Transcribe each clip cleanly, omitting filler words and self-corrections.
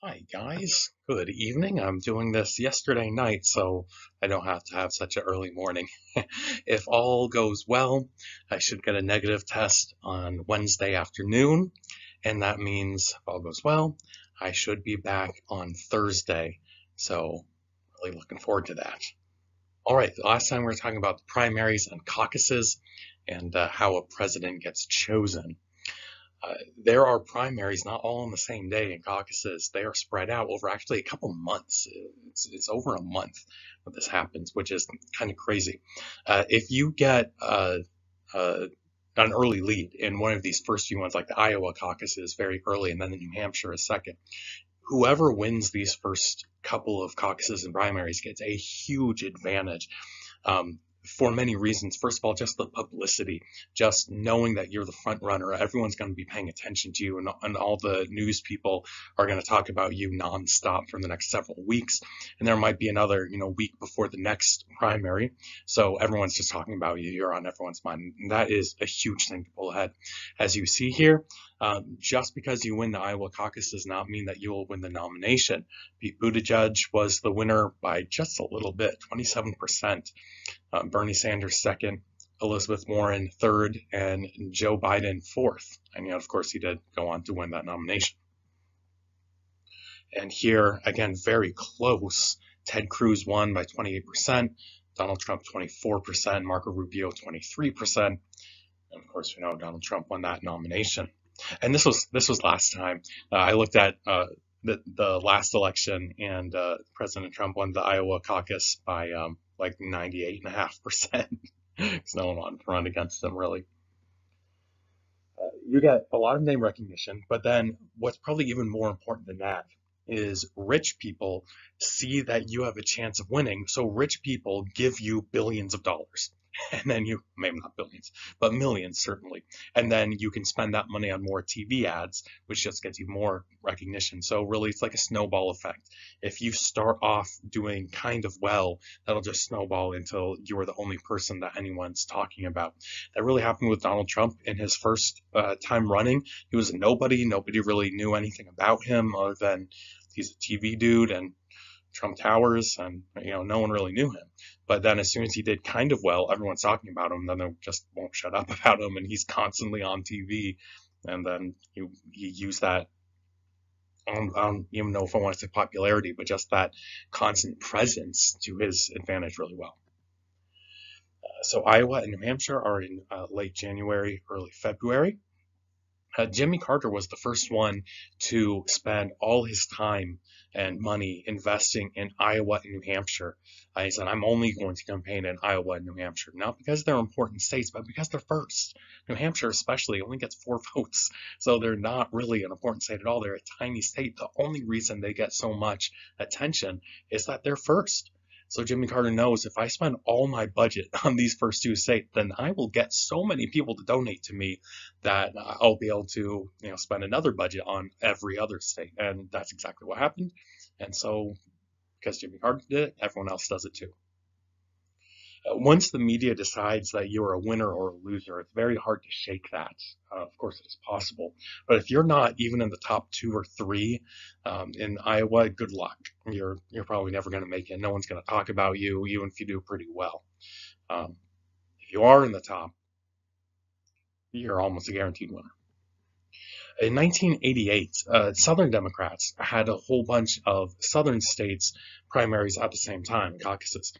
Hi guys, good evening. I'm doing this yesterday night, so I don't have to have such an early morning. If all goes well, I should get a negative test on Wednesday afternoon, and that means if all goes well, I should be back on Thursday. So, really looking forward to that. All right, last time we were talking about the primaries and caucuses and how a president gets chosen. There are primaries not all on the same day and caucuses. They are spread out over actually a couple months. It's over a month when this happens, which is kind of crazy. If you get uh, an early lead in one of these first few ones, like the Iowa caucus is very early, and then the New Hampshire is second, whoever wins these first couple of caucuses and primaries gets a huge advantage um, for many reasons. First of all, just the publicity, just knowing that you're the front runner, everyone's going to be paying attention to you, and all the news people are going to talk about you nonstop for the next several weeks. And there might be another, week before the next primary, so everyone's just talking about you. You're on everyone's mind. And that is a huge thing to pull ahead, as you see here. Just because you win the Iowa caucus does not mean that you will win the nomination. Pete Buttigieg was the winner by just a little bit, 27%. Bernie Sanders second, Elizabeth Warren third, and Joe Biden fourth. And of course, he did go on to win that nomination. And here, again, very close. Ted Cruz won by 28%, Donald Trump 24%, Marco Rubio 23%. And of course, we know Donald Trump won that nomination. And this was last time. I looked at the last election, and President Trump won the Iowa caucus by like 98.5%. Because no one wanted to run against him, really. You get a lot of name recognition, but then what's probably even more important than that is rich people see that you have a chance of winning. So rich people give you billions of dollars. And then maybe not billions, but millions certainly. And then you can spend that money on more TV ads, which just gets you more recognition. So really, it's like a snowball effect. If you start off doing kind of well, that'll just snowball until you are the only person that anyone's talking about. That really happened with Donald Trump in his first time running. He was a nobody. Nobody really knew anything about him other than he's a TV dude and Trump Towers, and no one really knew him. But then as soon as he did kind of well, everyone's talking about him. Then they just won't shut up about him, and he's constantly on TV. And then he used that. I don't even know if I want to say popularity, but just that constant presence to his advantage really well. So Iowa and New Hampshire are in late January, early February. Jimmy Carter was the first one to spend all his time and money investing in Iowa and New Hampshire. He said, I'm only going to campaign in Iowa and New Hampshire, not because they're important states, but because they're first. New Hampshire, especially, only gets 4 votes, so they're not really an important state at all. They're a tiny state. The only reason they get so much attention is that they're first. So Jimmy Carter knows if I spend all my budget on these first two states, then I will get so many people to donate to me that I'll be able to, spend another budget on every other state. And that's exactly what happened. And so, because Jimmy Carter did it, everyone else does it too. Once the media decides that you're a winner or a loser, it's very hard to shake that. Of course, it is possible. But if you're not even in the top two or three in Iowa, good luck. You're probably never going to make it. No one's going to talk about you, even if you do pretty well. If you are in the top, you're almost a guaranteed winner. In 1988, Southern Democrats had a whole bunch of Southern states primaries at the same time, caucuses.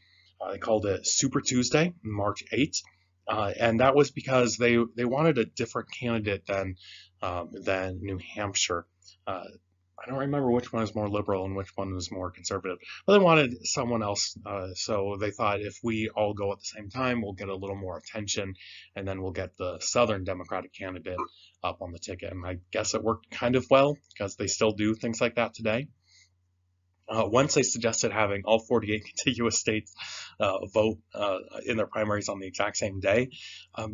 They called it Super Tuesday, March 8th. And that was because they wanted a different candidate than New Hampshire. I don't remember which one was more liberal and which one was more conservative, but they wanted someone else. So they thought if we all go at the same time, we'll get a little more attention, and then we'll get the Southern Democratic candidate up on the ticket. And I guess it worked kind of well because they still do things like that today. Once they suggested having all 48 contiguous states vote in their primaries on the exact same day.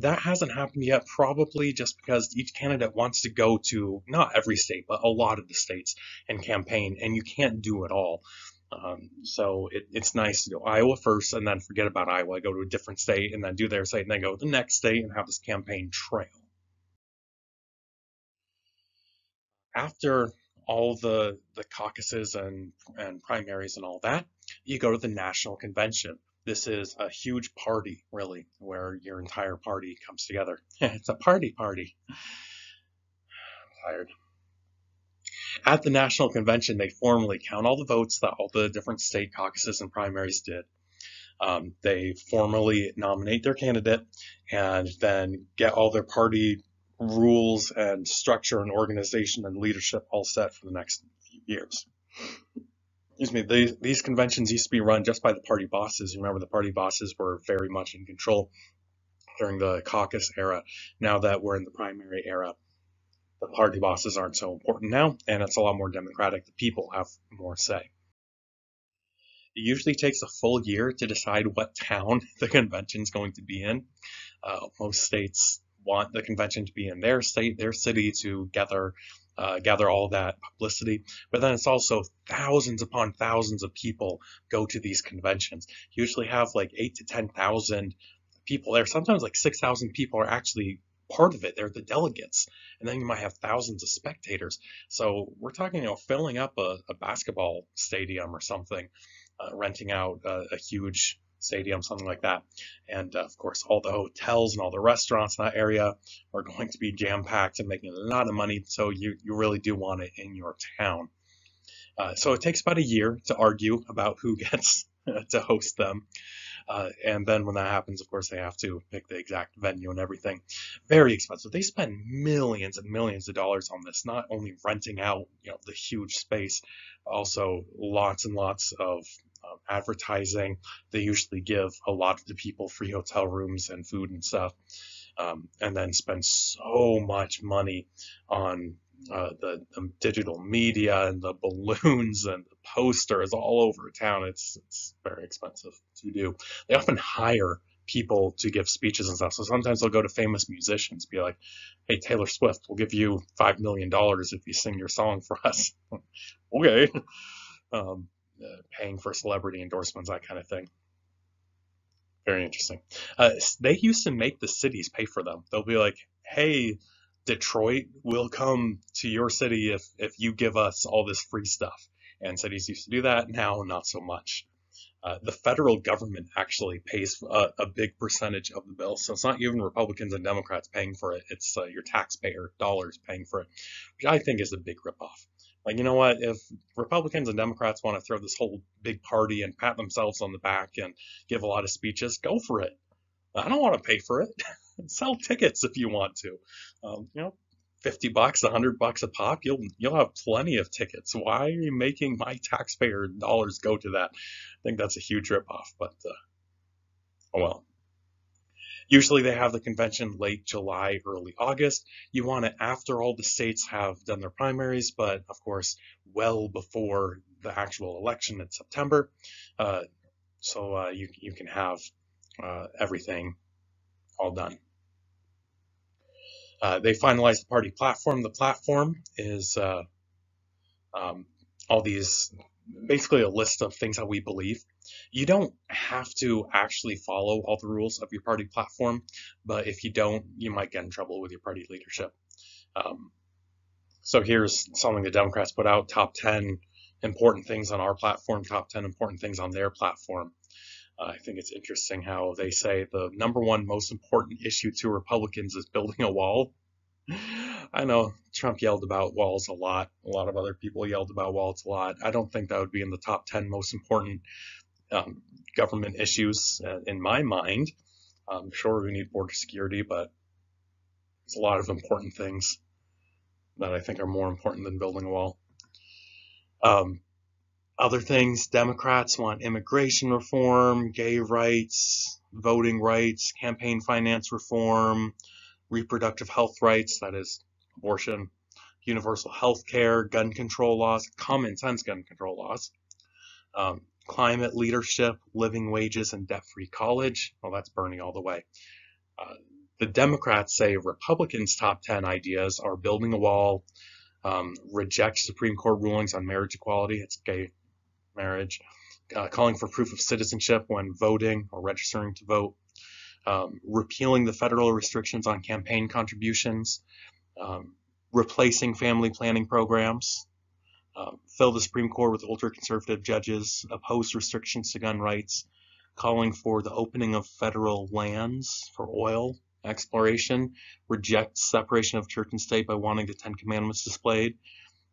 That hasn't happened yet, probably just because each candidate wants to go to not every state, but a lot of the states and campaign, and you can't do it all. So it's nice to go Iowa first and then forget about Iowa, go to a different state and then do their state and then go to the next state and have this campaign trail. After all the caucuses and primaries and all that, you go to the national convention. This is a huge party, really, where your entire party comes together. It's a party. I'm tired. At the national convention, they formally count all the votes that all the different state caucuses and primaries did. They formally nominate their candidate and then get all their party rules and structure and organization and leadership all set for the next few years. Excuse me, these conventions used to be run just by the party bosses. Remember, the party bosses were very much in control during the caucus era. Now that we're in the primary era, the party bosses aren't so important now, and it's a lot more democratic. The people have more say. It usually takes a full year to decide what town the convention's going to be in. Most states want the convention to be in their state, their city, to gather all that publicity. But then it's also thousands upon thousands of people go to these conventions. You usually have like 8 to 10,000 people there. Sometimes like 6,000 people are actually part of it. They're the delegates. And then you might have thousands of spectators. So we're talking, filling up a basketball stadium or something, renting out a huge stadium, something like that. And of course, all the hotels and all the restaurants in that area are going to be jam-packed and making a lot of money. So you really do want it in your town. So it takes about a year to argue about who gets to host them. And then when that happens, of course, they have to pick the exact venue and everything. Very expensive. They spend millions and millions of dollars on this, not only renting out, the huge space, also lots and lots of advertising. They usually give a lot of the people free hotel rooms and food and stuff, and then spend so much money on the digital media and the balloons and the posters all over town. It's very expensive to do. They often hire people to give speeches and stuff. So sometimes they'll go to famous musicians, be like, "Hey, Taylor Swift, we'll give you $5 million if you sing your song for us." Okay. Paying for celebrity endorsements, that kind of thing. Very interesting. They used to make the cities pay for them. They'll be like, "Hey, Detroit, we'll come to your city if you give us all this free stuff." And cities used to do that. Now, not so much. The federal government actually pays a big percentage of the bill. So it's not even Republicans and Democrats paying for it. It's your taxpayer dollars paying for it, which I think is a big ripoff. Like, you know what? If Republicans and Democrats want to throw this whole big party and pat themselves on the back and give a lot of speeches, go for it. I don't want to pay for it. Sell tickets if you want to. Um, you know, $50, $100 a pop, you'll have plenty of tickets. Why are you making my taxpayer dollars go to that? I think that's a huge ripoff, but oh well. Usually they have the convention late July, early August. You want it after all the states have done their primaries, but of course, well before the actual election in September. So you can have everything all done. They finalize the party platform. The platform is um, all these, basically a list of things that we believe. You don't have to actually follow all the rules of your party platform, but if you don't, you might get in trouble with your party leadership. Um, so here's something the Democrats put out: top 10 important things on our platform, top 10 important things on their platform. I think it's interesting how they say the number one most important issue to Republicans is building a wall. I know Trump yelled about walls a lot. A lot of other people yelled about walls a lot. I don't think that would be in the top 10 most important government issues in my mind. I'm sure we need border security, but there's a lot of important things that I think are more important than building a wall. Um, Other things, Democrats want immigration reform, gay rights, voting rights, campaign finance reform, reproductive health rights, that is abortion, universal health care, gun control laws, common sense gun control laws, climate leadership, living wages, and debt-free college. Well, that's Bernie all the way. The Democrats say Republicans' top 10 ideas are building a wall, reject Supreme Court rulings on marriage equality, it's gay marriage, calling for proof of citizenship when voting or registering to vote, repealing the federal restrictions on campaign contributions, replacing family planning programs, fill the Supreme Court with ultra-conservative judges, oppose restrictions to gun rights, calling for the opening of federal lands for oil exploration, reject separation of church and state by wanting the Ten Commandments displayed,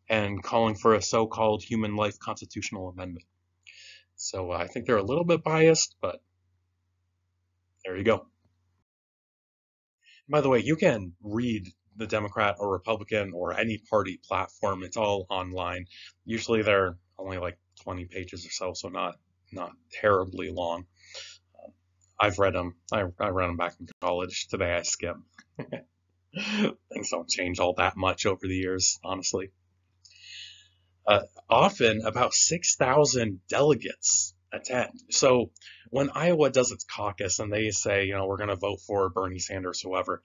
and calling for a so-called human life constitutional amendment. So I think they're a little bit biased, but there you go. By the way, you can read the Democrat or Republican or any party platform. It's all online. Usually they're only like 20 pages or so, so not terribly long. I've read them. I read them back in college. Today I skim. Things don't change all that much over the years, honestly. Often about 6,000 delegates attend. So when Iowa does its caucus and they say, we're going to vote for Bernie Sanders, whoever,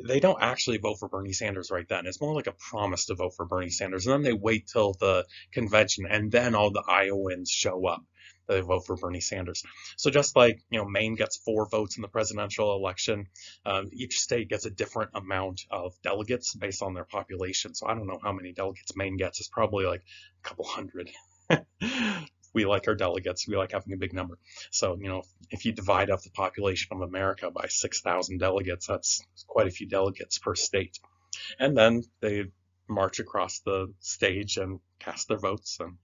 they don't actually vote for Bernie Sanders right then. It's more like a promise to vote for Bernie Sanders. And then they wait till the convention and then all the Iowans show up. They vote for Bernie Sanders. So just like, Maine gets 4 votes in the presidential election, each state gets a different amount of delegates based on their population. So I don't know how many delegates Maine gets. It's probably like a couple hundred. We like our delegates. We like having a big number. So, if you divide up the population of America by 6,000 delegates, that's quite a few delegates per state. And then they march across the stage and cast their votes and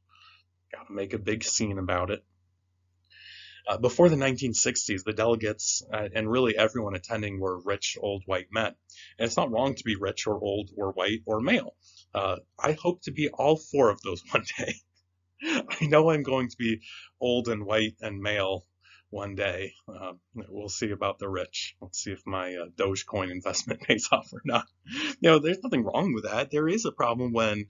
got to make a big scene about it. Before the 1960s, the delegates and really everyone attending were rich, old, white men. And it's not wrong to be rich or old or white or male. I hope to be all 4 of those one day. I know I'm going to be old and white and male one day. We'll see about the rich. Let's see if my Dogecoin investment pays off or not. There's nothing wrong with that. There is a problem when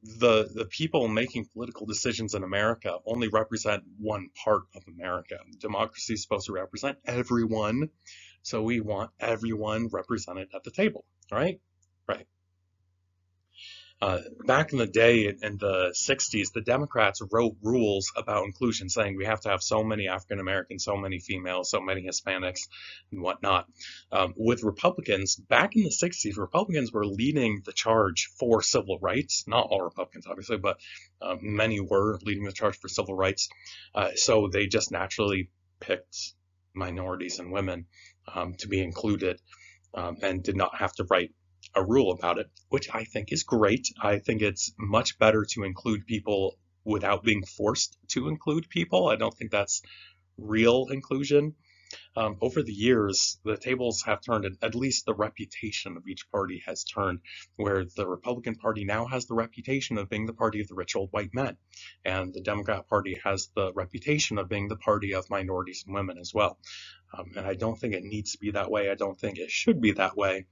the people making political decisions in America only represent one part of America. Democracy is supposed to represent everyone, so we want everyone represented at the table, right? Right. Back in the day, in the 60s, the Democrats wrote rules about inclusion saying we have to have so many African Americans, so many females, so many Hispanics, and whatnot. With Republicans, back in the 60s, Republicans were leading the charge for civil rights. Not all Republicans, obviously, but many were leading the charge for civil rights. So they just naturally picked minorities and women to be included and did not have to write a rule about it, which I think is great. I think it's much better to include people without being forced to include people. I don't think that's real inclusion. Over the years, the tables have turned, and at least the reputation of each party has turned, where the Republican Party now has the reputation of being the party of the rich old white men, and the Democrat Party has the reputation of being the party of minorities and women as well. And I don't think it needs to be that way. I don't think it should be that way.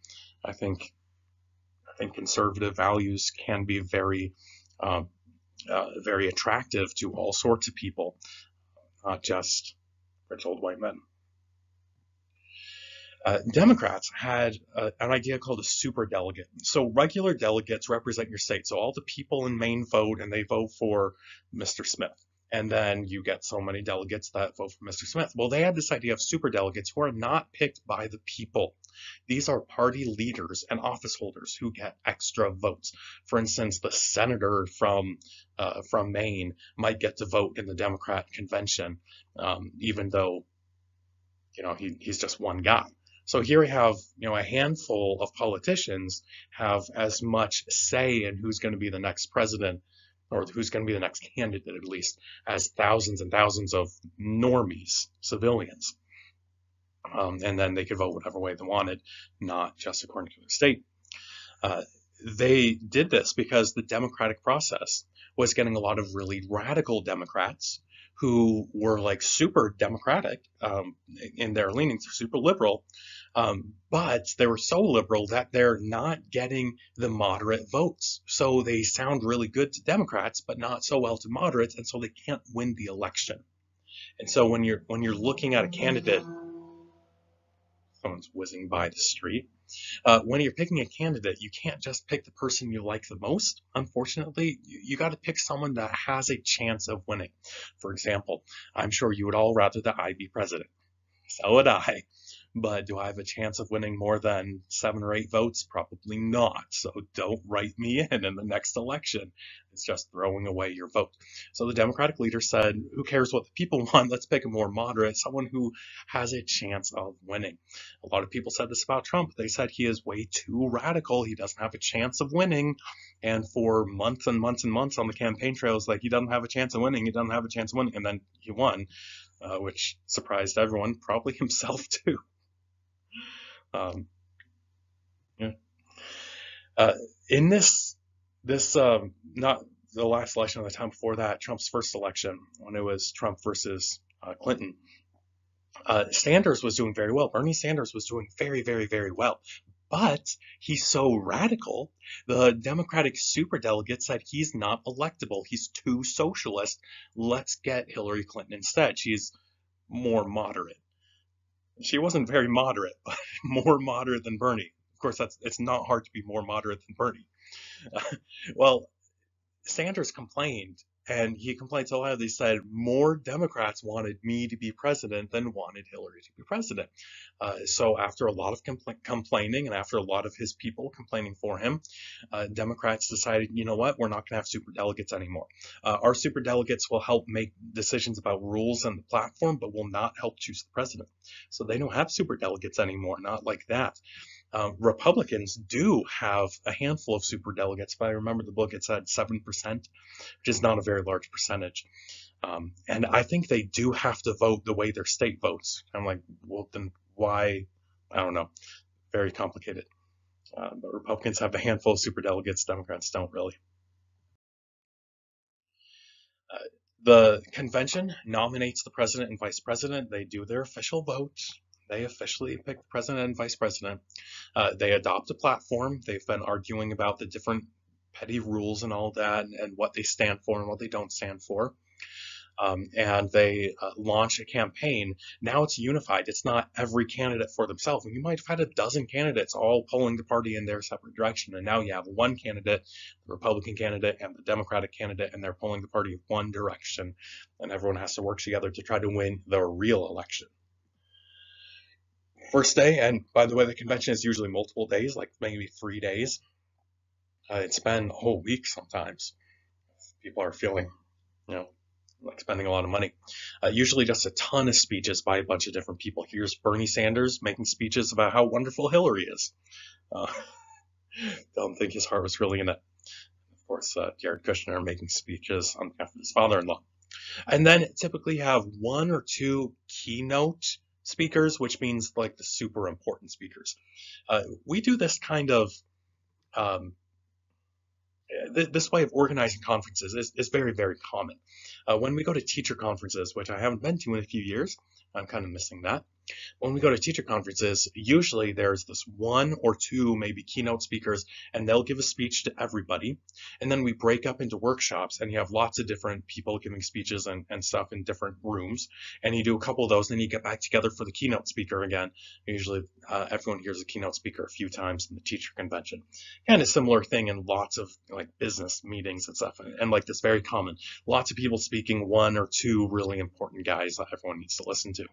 I think conservative values can be very attractive to all sorts of people, not just rich old white men. Democrats had an idea called a superdelegate. So regular delegates represent your state. So all the people in Maine vote, and they vote for Mr. Smith. And then you get so many delegates that vote for Mr. Smith. Well, they had this idea of superdelegates who are not picked by the people. These are party leaders and office holders who get extra votes. For instance, the senator from Maine might get to vote in the Democrat convention, even though he's just one guy. So here we have a handful of politicians have as much say in who's going to be the next president, or who's going to be the next candidate at least, as thousands and thousands of normies, civilians. And then they could vote whatever way they wanted, not just according to the state. They did this because the democratic process was getting a lot of really radical Democrats who were like super democratic in their leanings, super liberal, but they were so liberal that they're not getting the moderate votes. So they sound really good to Democrats, but not so well to moderates, and so they can't win the election. And so when you're looking at a candidate, someone's whizzing by the street. When you're picking a candidate, you can't just pick the person you like the most. Unfortunately, you got to pick someone that has a chance of winning. For example, I'm sure you would all rather that I be president. So would I. But do I have a chance of winning more than 7 or 8 votes? Probably not. So don't write me in the next election. It's just throwing away your vote. So the Democratic leader said, who cares what the people want? Let's pick a more moderate, someone who has a chance of winning. A lot of people said this about Trump. They said he is way too radical. He doesn't have a chance of winning. And for months and months and months on the campaign trails, like, he doesn't have a chance of winning. He doesn't have a chance of winning. And then he won, which surprised everyone, probably himself too. Um, yeah. In not the last election, or the time before that, Trump's first election, when it was Trump versus Clinton, Sanders was doing very well. Bernie Sanders was doing very, very, very well. But he's so radical, the Democratic superdelegates said he's not electable. He's too socialist. Let's get Hillary Clinton instead. She's more moderate. She wasn't very moderate, but more moderate than Bernie. Of course, it's not hard to be more moderate than Bernie. Well, Sanders complained, and he complained so loud, they said more Democrats wanted me to be president than wanted Hillary to be president. So after a lot of complaining and after a lot of his people complaining for him, Democrats decided, you know what, we're not going to have superdelegates anymore. Our superdelegates will help make decisions about rules and the platform, but will not help choose the president. So they don't have superdelegates anymore, not like that. Republicans do have a handful of superdelegates. If I remember the book, it said 7%, which is not a very large percentage. And I think they do have to vote the way their state votes. I'm like, well, then why? I don't know. Very complicated. But Republicans have a handful of superdelegates. Democrats don't really. The convention nominates the president and vice president. They do their official vote. They officially pick the president and vice president. They adopt a platform. They've been arguing about the different petty rules and all that, and what they stand for and what they don't stand for. And they launch a campaign. Now it's unified. It's not every candidate for themselves. You might have had a dozen candidates all pulling the party in their separate direction, and now you have one candidate, the Republican candidate and the Democratic candidate, and they're pulling the party in one direction, and everyone has to work together to try to win the real election. First day, and by the way, the convention is usually multiple days, like maybe 3 days. It's been a whole week sometimes. People are feeling, like spending a lot of money. Usually just a ton of speeches by a bunch of different people. Here's Bernie Sanders making speeches about how wonderful Hillary is. Don't think his heart was really in it. Of course, Jared Kushner making speeches on behalf of his father-in-law. And then typically have 1 or 2 keynote speakers, which means like the super important speakers. We do this kind of this way of organizing conferences is very, very common. When we go to teacher conferences, which I haven't been to in a few years, I'm kind of missing that. When we go to teacher conferences, usually there's this 1 or 2 maybe keynote speakers, and they'll give a speech to everybody. And then we break up into workshops, and you have lots of different people giving speeches and stuff in different rooms. And you do a couple of those, and then you get back together for the keynote speaker again. Usually everyone hears a keynote speaker a few times in the teacher convention. Kind of similar thing in lots of like business meetings and stuff. And like this, very common. Lots of people speaking, 1 or 2 really important guys that everyone needs to listen to.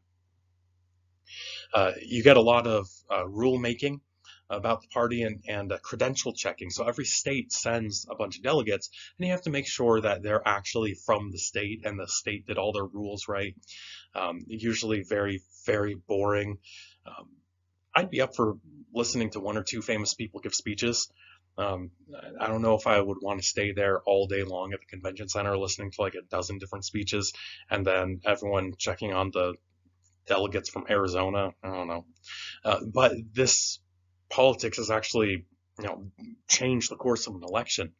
You get a lot of rule making about the party and credential checking. So every state sends a bunch of delegates, and you have to make sure that they're actually from the state and the state did all their rules right. Usually very, very boring. I'd be up for listening to 1 or 2 famous people give speeches. I don't know if I would want to stay there all day long at the convention center listening to like a dozen different speeches and then everyone checking on the delegates from Arizona. I don't know. But this politics has actually, changed the course of an election.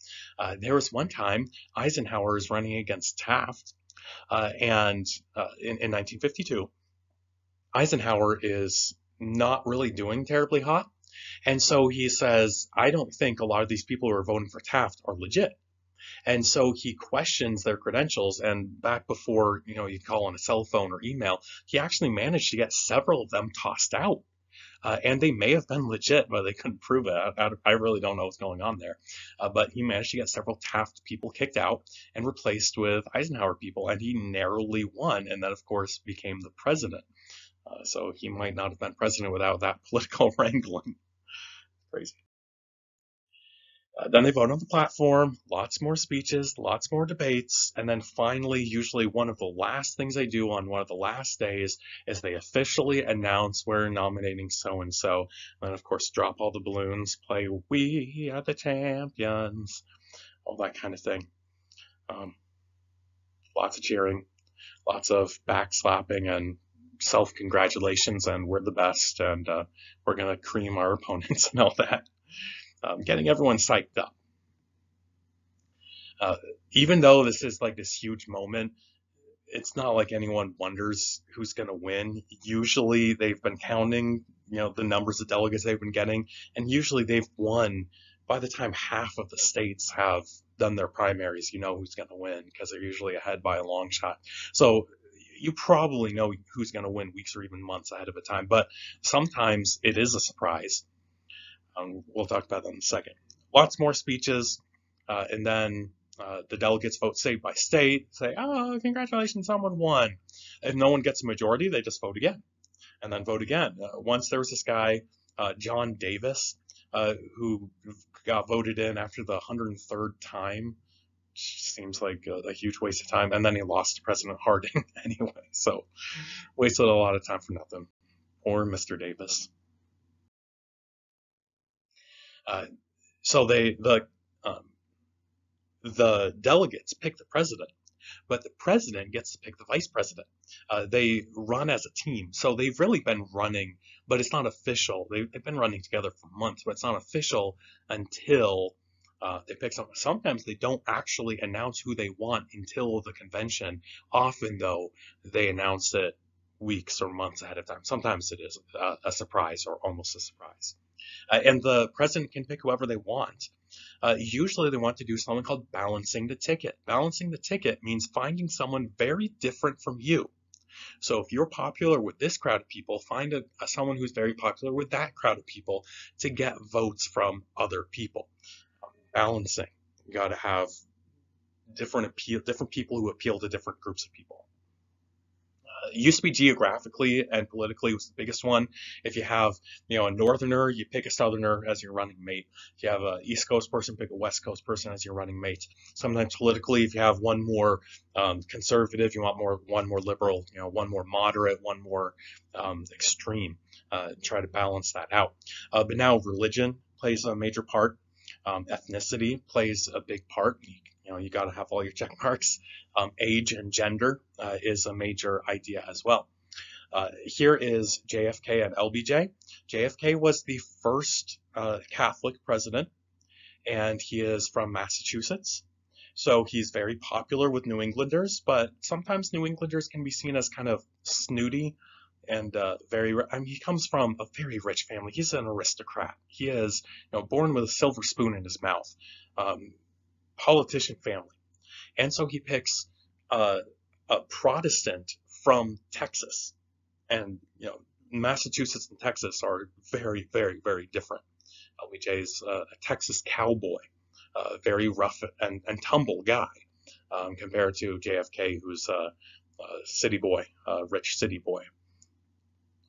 There was one time Eisenhower is running against Taft, and in 1952, Eisenhower is not really doing terribly hot. And so he says, I don't think a lot of these people who are voting for Taft are legit. And so he questions their credentials. And back before, you call on a cell phone or email, he actually managed to get several of them tossed out. And they may have been legit, but they couldn't prove it. I really don't know what's going on there. But he managed to get several Taft people kicked out and replaced with Eisenhower people. And he narrowly won. And then, of course, became the president. So he might not have been president without that political wrangling. Crazy. Then they vote on the platform, lots more speeches, lots more debates, and then finally, usually one of the last things they do on one of the last days is they officially announce we're nominating so and so. And then, of course, drop all the balloons, play "We Are the Champions," all that kind of thing. Um, Lots of cheering, lots of backslapping and self-congratulations, and we're the best, and we're going to cream our opponents and all that. Getting everyone psyched up. Uh, Even though this is like this huge moment, it's not like anyone wonders who's going to win. Usually they've been counting, the numbers of delegates they've been getting, and usually they've won by the time half of the states have done their primaries. You know who's going to win because they're usually ahead by a long shot. So you probably know who's going to win weeks or even months ahead of a time, but sometimes it is a surprise. We'll talk about that in a second. Lots more speeches, and then the delegates vote state by state, say, oh, congratulations, someone won. If no one gets a majority, they just vote again, and then vote again. Once there was this guy, John Davis, who got voted in after the 103rd time. Seems like a huge waste of time. And then he lost to President Harding anyway, so wasted a lot of time for nothing. Or Mr. Davis. Uh, so um, the delegates pick the president, but the president gets to pick the vice president. They run as a team, so they've really been running, but it's not official. They've been running together for months, but it's not official until they pick someone. Sometimes they don't actually announce who they want until the convention. Often, though, they announce it weeks or months ahead of time. Sometimes it is a surprise or almost a surprise. And the president can pick whoever they want. Usually they want to do something called balancing the ticket. Balancing the ticket means finding someone very different from you. So if you're popular with this crowd of people, find someone who's very popular with that crowd of people to get votes from other people. Balancing. You got to have different people who appeal to different groups of people. It used to be geographically and politically was the biggest one. If you have, a northerner, you pick a southerner as your running mate. If you have an East Coast person, pick a West Coast person as your running mate. Sometimes politically, if you have one more conservative, you want one more liberal, one more moderate, one more extreme. Try to balance that out. But now religion plays a major part. Ethnicity plays a big part. You got to have all your check marks. Age and gender is a major idea as well. Here is JFK and LBJ. JFK was the first Catholic president, and he is from Massachusetts. So he's very popular with New Englanders, but sometimes New Englanders can be seen as kind of snooty and he comes from a very rich family. He's an aristocrat. He is, born with a silver spoon in his mouth. Politician family. And so he picks a Protestant from Texas. And, Massachusetts and Texas are very, very, very different. LBJ is a Texas cowboy, very rough and tumble guy, compared to JFK, who's a city boy, a rich city boy.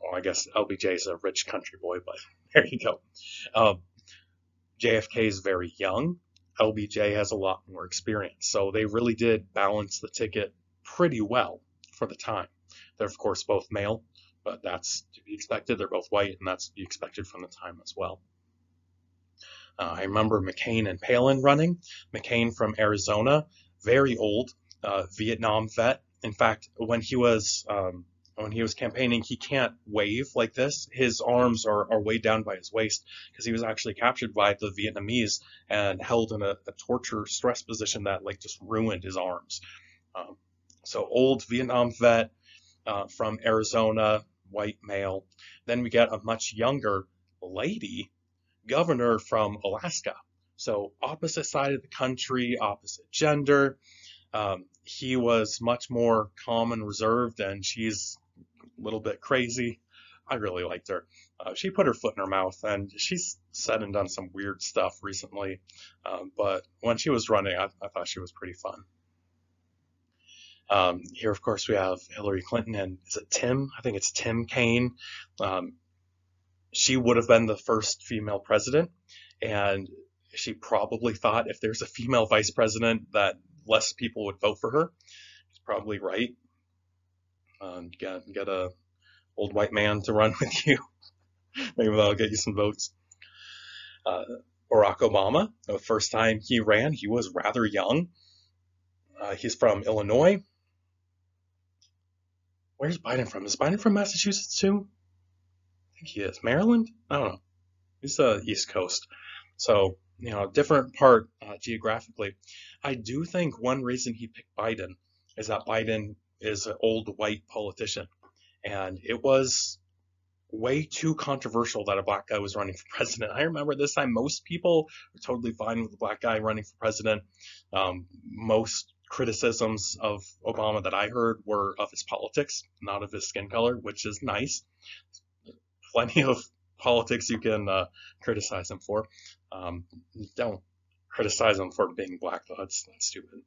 Well, I guess LBJ is a rich country boy, but there you go. JFK is very young. LBJ has a lot more experience. So they really did balance the ticket pretty well for the time. They're, of course, both male, but that's to be expected. They're both white, and that's to be expected from the time as well. I remember McCain and Palin running. McCain from Arizona, very old, Vietnam vet. In fact, when he was campaigning, he can't wave like this. His arms are weighed down by his waist because he was actually captured by the Vietnamese and held in a torture stress position that just ruined his arms. So old Vietnam vet from Arizona, white male. Then we get a much younger lady governor from Alaska. So opposite side of the country, opposite gender. He was much more calm and reserved, and she's a little bit crazy. I really liked her. She put her foot in her mouth, and she's said and done some weird stuff recently. But when she was running, I thought she was pretty fun. Here, of course, we have Hillary Clinton and is it Tim? I think it's Tim Kaine. Um, she would have been the first female president, and she probably thought if there's a female vice president that less people would vote for her. She's probably right. Get a old white man to run with you. Maybe that'll get you some votes. Uh, Barack Obama, the first time he ran, he was rather young. He's from Illinois. Where's Biden from? Is Biden from Massachusetts too? I think he is. Maryland? I don't know. He's East Coast. So, different part geographically. I do think one reason he picked Biden is that Biden is an old white politician. And it was way too controversial that a black guy was running for president. I remember this time most people were totally fine with a black guy running for president. Most criticisms of Obama that I heard were of his politics, not of his skin color, which is nice. Plenty of politics you can criticize him for. Don't criticize him for being black, though. That's stupid.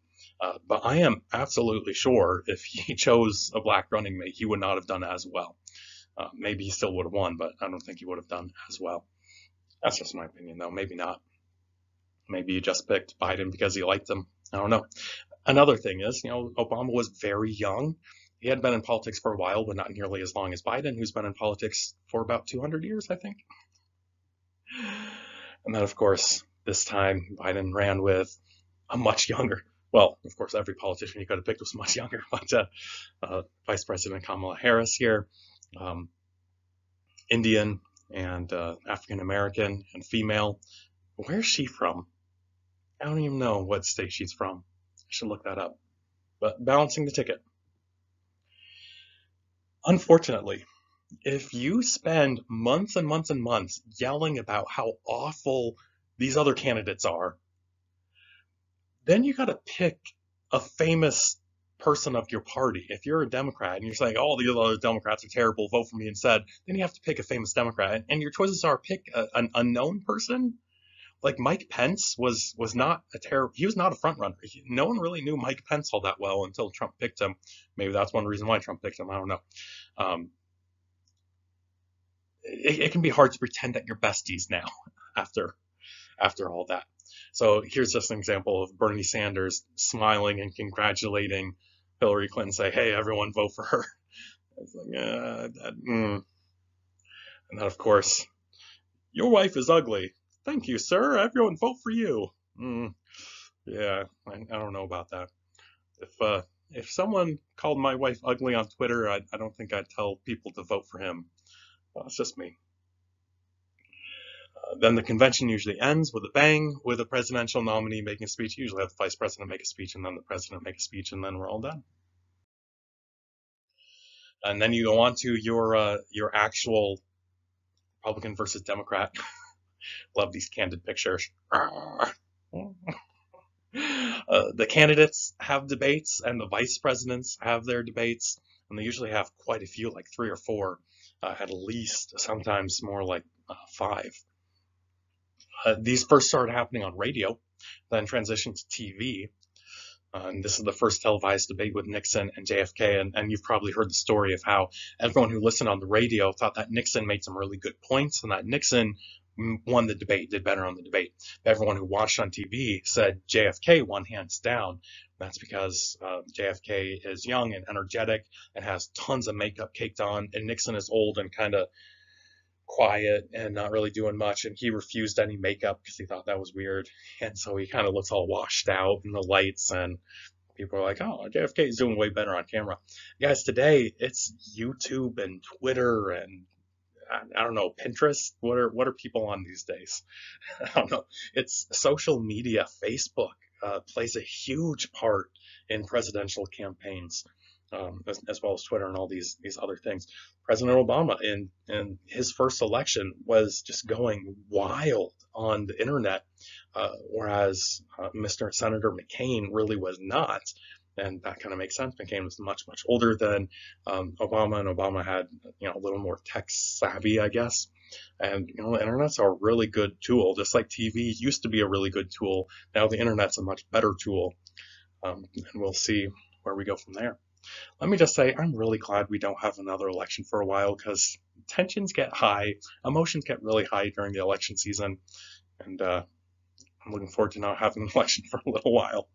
But I am absolutely sure if he chose a black running mate, he would not have done as well. Maybe he still would have won, but I don't think he would have done as well. That's just my opinion, though. Maybe not. Maybe you just picked Biden because you liked him. I don't know. Another thing is, Obama was very young. He had been in politics for a while, but not nearly as long as Biden, who's been in politics for about 200 years, I think. And then, of course, this time Biden ran with a much younger, well, of course, every politician he could have picked was much younger, but Vice President Kamala Harris here, Indian and African American and female. Where's she from? I don't even know what state she's from. I should look that up. But balancing the ticket. Unfortunately, if you spend months and months and months yelling about how awful these other candidates are, then you got to pick a famous person of your party. If you're a Democrat and you're saying, oh, the other Democrats are terrible, vote for me instead, then you have to pick a famous Democrat. And your choices are pick an unknown person. Like Mike Pence was not he was not a front runner. No one really knew Mike Pence all that well until Trump picked him. Maybe that's one reason why Trump picked him. I don't know. It can be hard to pretend that you're besties now after all that. So here's just an example of Bernie Sanders smiling and congratulating Hillary Clinton, say, hey, everyone vote for her. It's like, And then, of course, your wife is ugly. Thank you, sir. Everyone vote for you. Yeah, I don't know about that. If someone called my wife ugly on Twitter, I don't think I'd tell people to vote for him. Well, it's just me. Then the convention usually ends with a bang, with a presidential nominee making a speech. You usually have the vice president make a speech, and then the president make a speech, and then we're all done. And then you go on to your actual Republican versus Democrat. Love these candid pictures. The candidates have debates, and the vice presidents have their debates, and they usually have quite a few, like 3 or 4, at least, sometimes more like 5. These first started happening on radio, then transitioned to TV. And this is the first televised debate with Nixon and JFK, and you've probably heard the story of how everyone who listened on the radio thought that Nixon made some really good points and that Nixon won the debate, did better on the debate. Everyone who watched on TV said JFK won hands down. That's because JFK is young and energetic and has tons of makeup caked on, and Nixon is old and kind of quiet and not really doing much, and he refused any makeup because he thought that was weird, and so he kind of looks all washed out in the lights, and people are like, oh, JFK is doing way better on camera. Guys, today it's YouTube and Twitter and I don't know, Pinterest. What are people on these days? I don't know. It's social media. Facebook plays a huge part in presidential campaigns, as well as Twitter and all these other things. President Obama in his first election was just going wild on the internet, whereas Mr. Senator McCain really was not. And that kind of makes sense. McCain was much older than Obama, and Obama had a little more tech savvy, I guess. And the internet's a really good tool, just like TV used to be a really good tool. Now the internet's a much better tool, and we'll see where we go from there. Let me just say, I'm really glad we don't have another election for a while because tensions get high, emotions get really high during the election season, and I'm looking forward to not having an election for a little while.